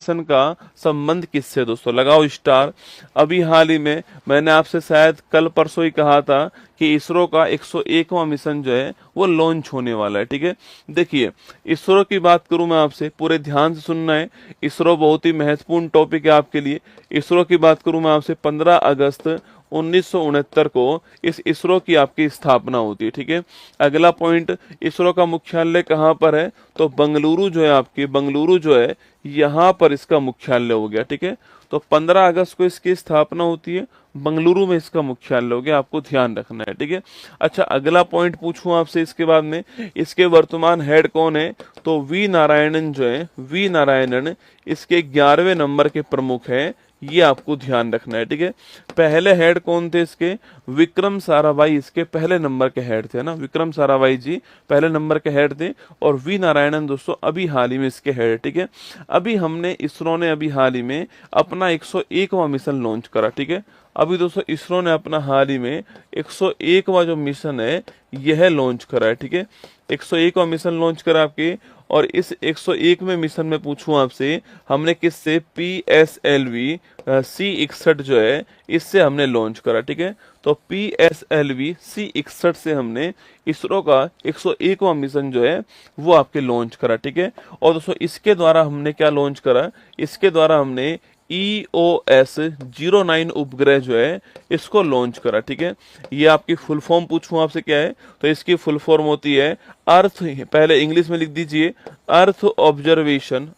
Mission का संबंध किससे दोस्तों, लगाओ स्टार। अभी हाल ही में मैंने आपसे शायद कल परसों ही कहा था कि इसरो का 101वां मिशन जो है वो लॉन्च होने वाला है। ठीक है, देखिए इसरो की बात करूं मैं आपसे, पूरे ध्यान से सुनना है, इसरो बहुत ही महत्वपूर्ण टॉपिक है आपके लिए। इसरो की बात करूं मैं आपसे, 15 अगस्त 1969 को इस इसरो की आपकी स्थापना होती है। ठीक है, अगला पॉइंट, इसरो का मुख्यालय कहाँ पर है, तो बंगलुरु जो है आपकी, बंगलुरु जो है यहाँ पर इसका मुख्यालय हो गया। ठीक है, तो 15 अगस्त को इसकी स्थापना होती है, बंगलुरु में इसका मुख्यालय हो गया, आपको ध्यान रखना है। ठीक है, अच्छा अगला पॉइंट पूछूं आपसे इसके बाद में, इसके वर्तमान हेड कौन है, तो वी नारायणन जो है, वी नारायणन इसके 11वें नंबर के प्रमुख हैं, ये आपको ध्यान रखना है। ठीक है, पहले हेड कौन थे इसके, विक्रम साराभाई इसके पहले नंबर के हेड थे ना, विक्रम साराभाई जी पहले नंबर के हेड थे, और वी नारायणन दोस्तों अभी हाल ही में इसके हेड है। ठीक है, अभी हमने इसरो ने अभी हाल ही में अपना 101वां मिशन लॉन्च करा। ठीक है, अभी दोस्तों इसरो ने अपना हाल ही में 101वां जो मिशन है यह लॉन्च करा है। ठीक है, 101वां मिशन लॉन्च करा आपके, और इस 101वें मिशन में पूछूं आपसे, हमने किससे, PSLV C61 जो है इससे हमने लॉन्च करा। ठीक है, तो PSLV C61 से हमने इसरो का 101वां मिशन जो है वो आपके लॉन्च करा। ठीक है, और दोस्तों इसके द्वारा हमने क्या लॉन्च करा, इसके द्वारा हमने EOS-09 उपग्रह जो है इसको लॉन्च करा। ठीक है, ये आपकी फुल फॉर्म पूछूं आपसे क्या है, तो इसकी फुल फॉर्म होती है अर्थ, पहले इंग्लिश में लिख दीजिए, अर्थ ऑब्जर्वेशन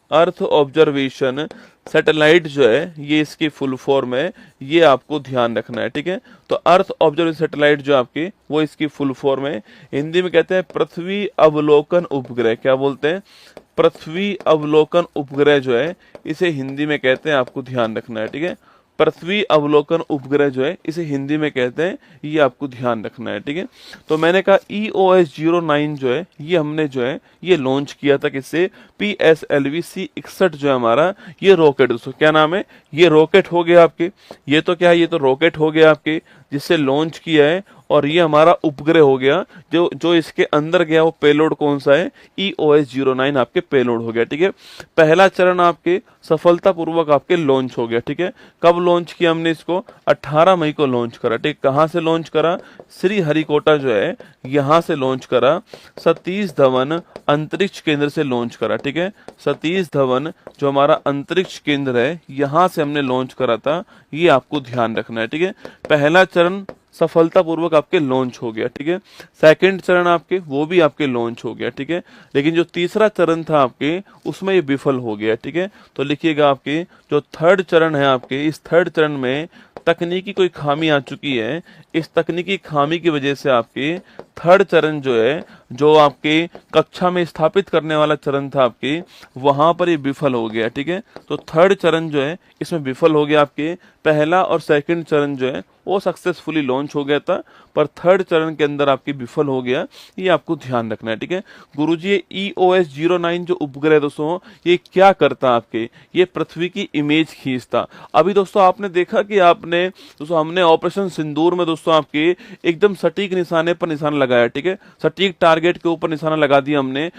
सैटेलाइट जो है ये इसकी फुल फॉर्म है, ये आपको ध्यान रखना है। ठीक है, तो अर्थ ऑब्जर्वेशन सैटेलाइट जो आपकी वो इसकी फुल फॉर्म है। हिंदी में कहते हैं पृथ्वी अवलोकन उपग्रह, क्या बोलते हैं, पृथ्वी अवलोकन उपग्रह जो है इसे हिंदी में कहते हैं, आपको ध्यान रखना है। ठीक है, पृथ्वी अवलोकन उपग्रह जो है इसे हिंदी में कहते हैं, ये आपको ध्यान रखना है। ठीक है, तो मैंने कहा EOS-09 जो है ये हमने जो है ये लॉन्च किया था, किससे, PSLV C61 जो है हमारा ये रॉकेट, दोस्तों क्या नाम है, ये रॉकेट हो गया आपके, ये तो क्या है, ये तो रॉकेट हो गया आपके जिससे लॉन्च किया है, और ये हमारा उपग्रह हो गया जो जो इसके अंदर गया, वो पेलोड कौन सा है, EOS-09 आपके पेलोड हो गया। ठीक है, पहला चरण आपके सफलतापूर्वक आपके लॉन्च हो गया। ठीक है, कब लॉन्च किया हमने इसको, 18 मई को लॉन्च करा। ठीक, कहां से लॉन्च करा, श्री हरिकोटा जो है यहां से लॉन्च करा, सतीश धवन अंतरिक्ष केंद्र से लॉन्च करा। ठीक है, सतीश धवन जो हमारा अंतरिक्ष केंद्र है यहां से हमने लॉन्च करा था, ये आपको ध्यान रखना है। ठीक है, पहला चरण सफलतापूर्वक आपके लॉन्च हो गया। ठीक है, सेकंड चरण आपके वो भी आपके लॉन्च हो गया। ठीक है, लेकिन जो तीसरा चरण था आपके उसमें ये विफल हो गया। ठीक है, तो लिखिएगा आपके जो थर्ड चरण है आपके, इस थर्ड चरण में तकनीकी कोई खामी आ चुकी है, इस तकनीकी खामी की वजह से आपके थर्ड चरण जो है, जो आपके कक्षा में स्थापित करने वाला चरण था आपके, वहां पर ये विफल हो गया। ठीक है, तो थर्ड चरण जो है इसमें विफल हो गया आपके, पहला और सेकंड चरण जो है वो सक्सेसफुली लॉन्च हो गया था, पर थर्ड चरण के अंदर आपकी विफल हो गया, ये आपको ध्यान रखना है। ठीक है, गुरुजी ये EOS-09 जो उपग्रह दोस्तों ये क्या करता आपके, ये पृथ्वी की इमेज खींचता। अभी दोस्तों आपने देखा कि आपने दोस्तों हमने ऑपरेशन सिंदूर में दोस्तों आपके एकदम सटीक निशाने पर निशाना लगाया। ठीक है, सटीक टारगेट के ऊपर निशाना लगा दिया हमने।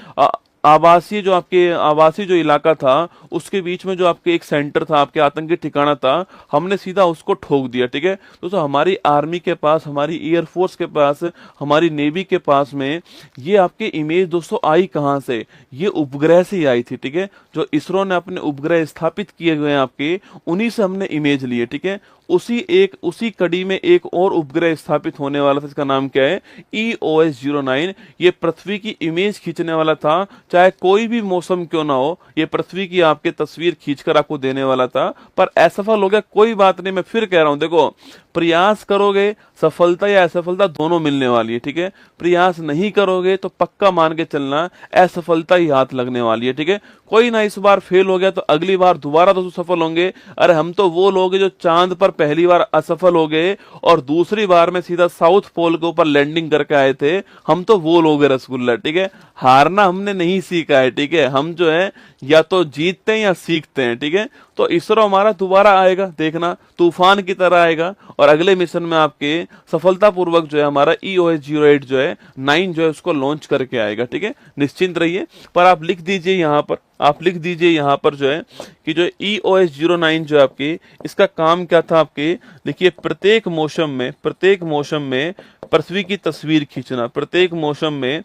आवासीय जो इलाका था उसके बीच में जो आपके एक सेंटर था, आपके आतंकी ठिकाना था, हमने सीधा उसको ठोक दिया। ठीक है, दोस्तों हमारी आर्मी के पास, हमारी एयरफोर्स के पास, हमारी नेवी के पास में ये आपके इमेज दोस्तों आई कहां से, ये उपग्रह से ही आई थी। ठीक है, जो इसरो ने अपने उपग्रह स्थापित किए हुए हैं आपके, उन्हीं से हमने इमेज लिए। ठीक है, उसी कड़ी में एक और उपग्रह स्थापित होने वाला था, इसका नाम क्या है, EOS-09। ये पृथ्वी की इमेज खींचने वाला था, चाहे कोई भी मौसम क्यों ना हो, ये पृथ्वी की आपके तस्वीर खींचकर आपको देने वाला था, पर असफल हो गया। कोई बात नहीं, मैं फिर कह रहा हूं, देखो प्रयास करोगे सफलता या असफलता दोनों मिलने वाली है। ठीक है, प्रयास नहीं करोगे तो पक्का मान के चलना असफलता ही हाथ लगने वाली है। ठीक है, कोई ना इस बार फेल हो गया तो अगली बार दोबारा तो सफल होंगे। अरे हम तो वो लोग हैं जो चांद पर पहली बार असफल हो गए और दूसरी बार में सीधा साउथ पोल के ऊपर लैंडिंग करके आए थे, हम तो वो लोग हैं रसगुल्ला। ठीक है, हारना हमने नहीं सीखा है। ठीक है, हम जो है या तो जीतते हैं या सीखते हैं। ठीक है, तो इसरो हमारा दोबारा आएगा, देखना तूफान की तरह आएगा, और और अगले मिशन में आपके सफलतापूर्वक जो है हमारा EOS-08 जो है 9 जो है उसको लॉन्च करके आएगा। ठीक है, निश्चिंत रहिए। पर आप लिख दीजिए यहाँ पर, आप लिख दीजिए यहाँ पर जो है कि जो EOS-09 जो है आपकी, इसका काम क्या था आपके, देखिए प्रत्येक मौसम में पृथ्वी की तस्वीर खींचना, प्रत्येक मौसम में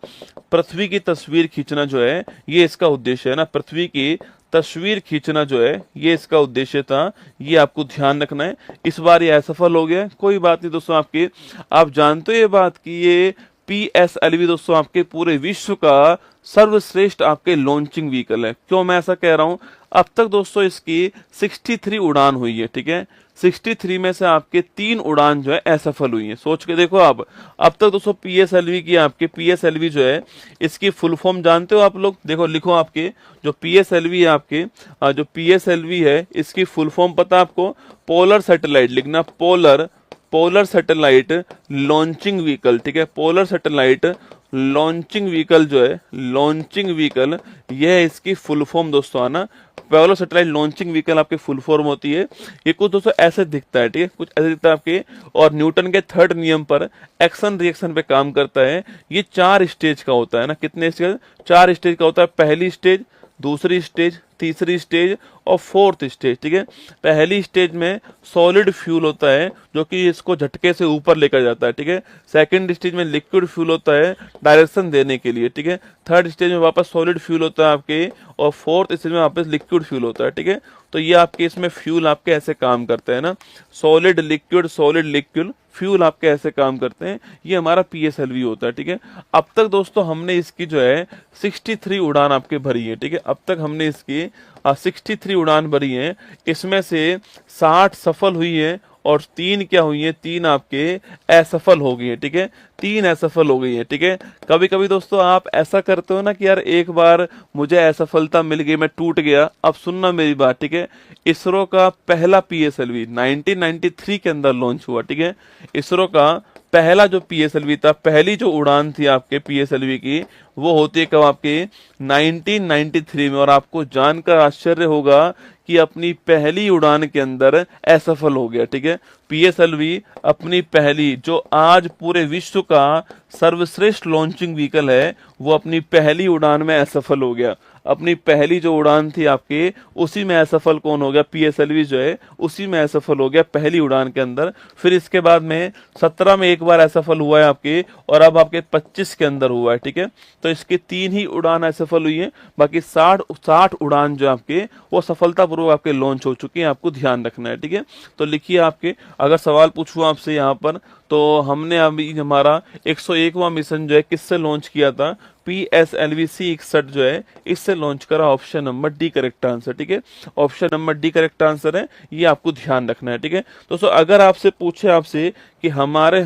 पृथ्वी की तस्वीर खींचना जो है ये इसका उद्देश्य है ना, पृथ्वी की तस्वीर खींचना जो है ये इसका उद्देश्य था। ये आपको ध्यान रखना है। इस बार ये असफल हो गया, कोई बात नहीं दोस्तों। आपके आप जानते हो ये बात कि ये PSLV दोस्तों आपके पूरे विश्व का सर्वश्रेष्ठ आपके लॉन्चिंग व्हीकल है। क्यों मैं ऐसा कह रहा हूं, अब तक दोस्तों इसकी 63 उड़ान हुई है। ठीक है, 63 में से आपके 3 उड़ान जो है असफल हुई है। सोच के देखो आप, अब तक दोस्तों PSLV की, आपके PSLV जो है इसकी फुल फॉर्म जानते हो आप लोग, देखो लिखो, आपके जो PSLV है, आपके जो PSLV है इसकी फुल फॉर्म पता आपको, पोलर सैटेलाइट लिखना, पोलर सैटेलाइट लॉन्चिंग व्हीकल। ठीक है, पोलर सैटेलाइट लॉन्चिंग व्हीकल जो है, लॉन्चिंग व्हीकल, यह है इसकी फुल फॉर्म दोस्तों, आना। पोलर सैटेलाइट लॉन्चिंग व्हीकल आपकी फुल फॉर्म होती है। ये कुछ दोस्तों ऐसे दिखता है। ठीक है, कुछ ऐसे दिखता है आपके, और न्यूटन के 3rd नियम पर एक्शन रिएक्शन पे काम करता है। ये 4 स्टेज का होता है ना, कितने स्टेज, 4 स्टेज का होता है। पहली स्टेज, दूसरी स्टेज, तीसरी स्टेज और 4th स्टेज। ठीक है, पहली स्टेज में सॉलिड फ्यूल होता है जो कि इसको झटके से ऊपर लेकर जाता है। ठीक है, सेकंड स्टेज में लिक्विड फ्यूल होता है डायरेक्शन देने के लिए। ठीक है, 3rd स्टेज में वापस सॉलिड फ्यूल होता है आपके, और 4th स्टेज में वापस लिक्विड फ्यूल होता है। ठीक है, तो ये आपके इसमें फ्यूल आपके ऐसे काम करते हैं ना, सॉलिड लिक्विड फ्यूल आपके ऐसे काम करते हैं। ये हमारा PSLV होता है। ठीक है, अब तक दोस्तों हमने इसकी जो है 63 उड़ान आपके भरी है। ठीक है, अब तक हमने इसकी 63 उड़ान भरी है। इसमें से 60 सफल हुई है और 3 क्या हुई है, 3 आपके असफल हो गई है। ठीक है, 3 असफल हो गई है। ठीक है, कभी कभी दोस्तों आप ऐसा करते हो ना कि यार एक बार मुझे असफलता मिल गई, मैं टूट गया। अब सुनना मेरी बात। ठीक है, इसरो का पहला PSLV 1993 के अंदर लॉन्च हुआ। ठीक है, इसरो का पहला जो PSLV था, पहली जो उड़ान थी आपके PSLV की, वो होती है कब, आपके 1993 में। और आपको जानकर आश्चर्य होगा कि अपनी पहली उड़ान के अंदर असफल हो गया। ठीक है, PSLV अपनी पहली, जो आज पूरे विश्व का सर्वश्रेष्ठ लॉन्चिंग व्हीकल है, वो अपनी पहली उड़ान में असफल हो गया। अपनी पहली जो उड़ान थी आपके, उसी में असफल कौन हो गया, PSLV जो है उसी में असफल हो गया पहली उड़ान के अंदर। फिर इसके बाद में 17 में एक बार असफल हुआ है आपके, और अब आपके 25 के अंदर हुआ है। ठीक है, तो इसकी 3 ही उड़ान असफल हुई है, बाकी 60 उड़ान जो आपके वो सफलतापूर्वक आपके लॉन्च हो चुकी है। आपको ध्यान रखना है। ठीक है, तो लिखिए आपके, अगर सवाल पूछूं आपसे यहाँ पर, तो हमने अभी हमारा 101वां मिशन जो है किससे लॉन्च किया था, PSLV C61 जो है इससे लॉन्च करा। Option number D correct answer. ठीक है, option number D correct answer है, ये आपको ध्यान रखना है। ठीक है दोस्तों, अगर आपसे पूछे आपसे कि हमने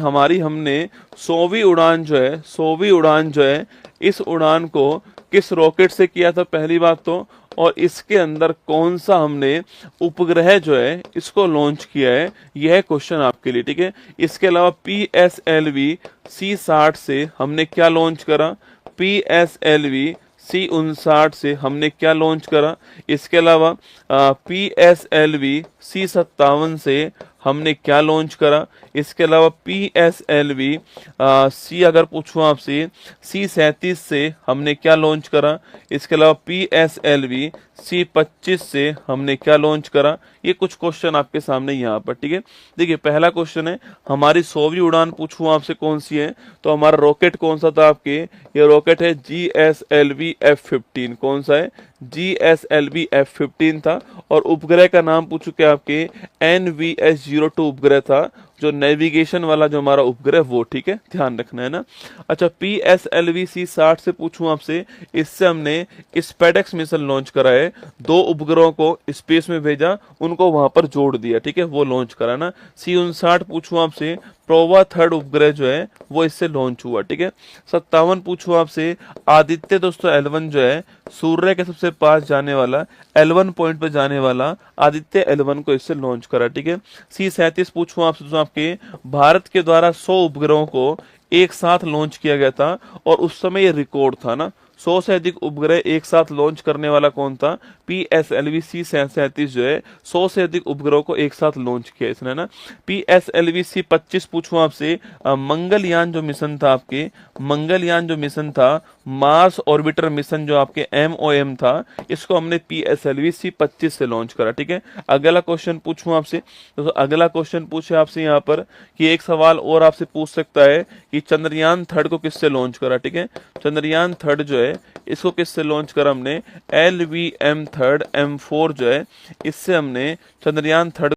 100वीं उड़ान जो है इस उड़ान को किस रॉकेट से किया था, पहली बात तो, और इसके अंदर कौन सा हमने उपग्रह जो है इसको लॉन्च किया है, यह क्वेश्चन आपके लिए। ठीक है, इसके अलावा PSLV C60 से हमने क्या लॉन्च करा, PSLV C59 से हमने क्या लॉन्च करा, इसके अलावा PSLV C57 से हमने क्या लॉन्च करा, इसके अलावा PSLV C, अगर पूछूं आपसे, C37 से हमने क्या लॉन्च करा, इसके अलावा PSLV C25 से हमने क्या लॉन्च करा। ये कुछ क्वेश्चन आपके सामने यहाँ पर। ठीक है, देखिए पहला क्वेश्चन है, हमारी 100वीं उड़ान पूछूं आपसे कौन सी है, तो हमारा रॉकेट कौन सा था आपके, ये रॉकेट है GSLV F15। कौन सा है, GSLV F15 था। और उपग्रह का नाम पूछू क्या आपके, NVS-02 उपग्रह था, जो नेविगेशन वाला जो हमारा उपग्रह वो। ठीक है, ध्यान रखना है ना। अच्छा, PSLV C60 से पूछूं आपसे, इससे हमने स्पेडेक्स मिशन लॉन्च करा है, 2 उपग्रहों को स्पेस में भेजा, उनको वहां पर जोड़ दिया। ठीक है, वो लॉन्च करा ना। C59 पूछूं आपसे, प्रोवा 3rd उपग्रह जो है वो इससे लॉन्च हुआ। ठीक है, 57 पूछूं आपसे, आदित्य दोस्तों L1 जो है सूर्य के सबसे पास जाने वाला L1 पॉइंट पे जाने वाला आदित्य L1 को इससे लॉन्च करा। ठीक है, C37 पूछूं आपसे, तो आपके भारत के द्वारा 100 उपग्रहों को एक साथ लॉन्च किया गया था, और उस समय ये रिकॉर्ड था ना, 100 से अधिक उपग्रह एक साथ लॉन्च करने वाला कौन था? PSLV C-37 जो है 100 से अधिक उपग्रहों को एक साथ लॉन्च किया इसने ना। PSLV C-25 पूछूं आपसे, मंगलयान जो मिशन था आपके, मंगलयान जो मिशन था, मार्स ऑर्बिटर मिशन जो आपके MOM था, इसको हमने PSLV C-25 से लॉन्च करा। ठीक है, अगला क्वेश्चन पूछूं आपसे, तो अगला क्वेश्चन पूछे आपसे यहाँ पर कि एक सवाल और आपसे पूछ सकता है कि चंद्रयान 3 को किससे लॉन्च करा? ठीक है, चंद्रयान 3 जो है इसको किससे लॉन्च करा हमने? LVM-3 M4 जो है इससे हमने चंद्रयान 3